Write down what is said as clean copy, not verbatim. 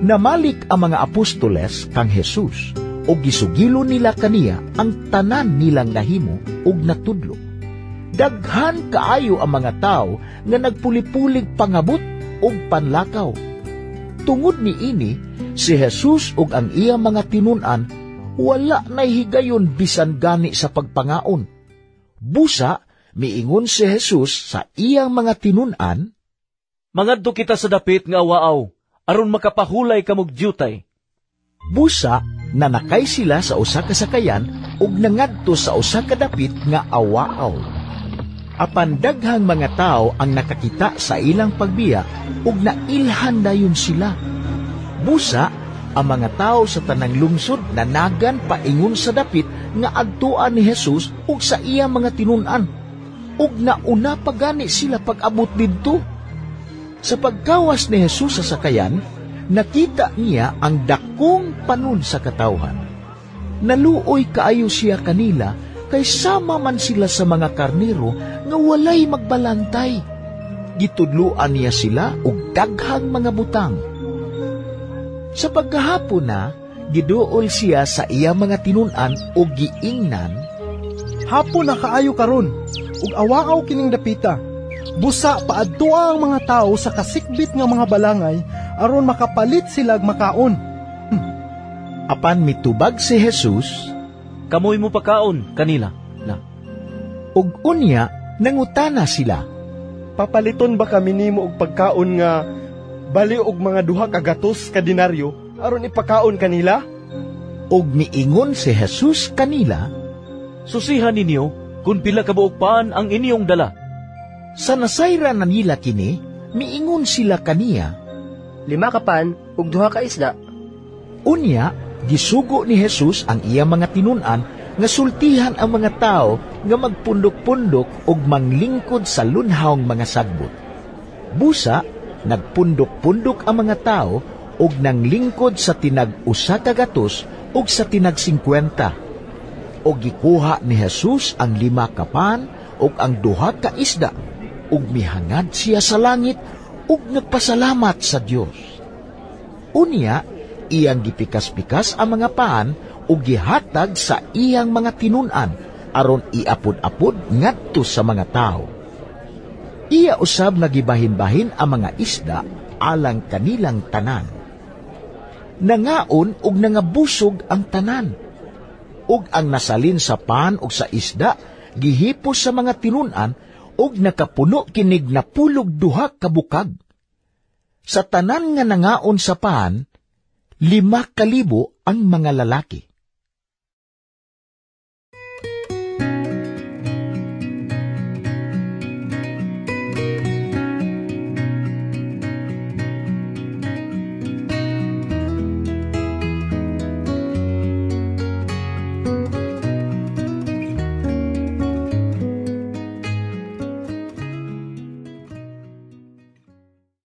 Namalik ang mga apostoles kang Jesus, o gisugilo nila kaniya ang tanan nilang nahimo ug natudlo. Daghan kaayo ang mga tao nga nagpulipulig pangabot ug panlakaw. Tungod ni ini, si Jesus ug ang iya mga tinun-an wala nay higayon bisan gani sa pagpangaon. Busa, miingon si Jesus sa iyang mga tinun-an, "Mangadto kita sa dapit nga awaaw, aron makapahulay kamog diyutay." Busa, nanakay sila sa usa ka sakayan ug nangadto sa usa ka dapit nga awaaw. Apan daghang mga tao ang nakakita sa ilang pagbiya ug nailhan dayon sila. Busa, ang mga tao sa tanang lungsod nanagan paingon sa dapit nga adtuan ni Jesus ug sa iyang mga tinun-an, ug nauna pa gani sila pag-abot didto. Sa pagkawas ni Jesus sa sakayan, nakita niya ang dakong panon sa katawhan. Naluoy kaayo siya kanila, kay sama man sila sa mga karnero nga walay magbalantay. Gitudluan niya sila og daghang mga butang. Sa pagkahapon na, giduol siya sa iya mga tinun-an og giingnan, "Hapon na kaayo karon, ug awaaw kining dapita. Busa paadtua ang mga tao sa kasikbit nga mga balangay aron makapalit sila og makaon." Apan mitubag si Jesus, "Kamoy mo pakaon kanila na." ug unya nangutana sila, "Papaliton ba kami nimo og pagkaon nga bali og mga 2 ka gatos ka denaryo aron ipakaon kanila?" ug miingon si Jesus kanila, "Susihan ninyo kung pila ka buok paan ang inyong dala." Sa nasayra na nila kini, miingon sila kaniya, 5 ka pan ug 2 ka isda. Unya, gisugo ni Jesus ang iya mga tinun-an nga sultihan ang mga tao nga magpundok-pundok ug manglingkod sa lunhawng mga sagbot. Busa, nagpundok-pundok ang mga tao ug nanglingkod sa tinag 1 ka gatos ug sa tinag 50. Og gikuha ni Jesus ang 5 ka pan ug ang 2 ka isda, ug mihangad siya sa langit ug nagpasalamat sa Dios. Unya, iyang gipikas-pikas ang mga paan ug gihatag sa iyang mga tinun-an aron iapod-apod ngadto sa mga tao. Iya usab nagibahin-bahin ang mga isda alang kanilang tanan. Nangaon ug nangabusog ang tanan, ug ang nasalin sa paan ug sa isda gihipos sa mga tinun-an ug nakapuno kinig na 12 ka bukag. Sa tanan nga nangaon sa paan, 5,000 ang mga lalaki.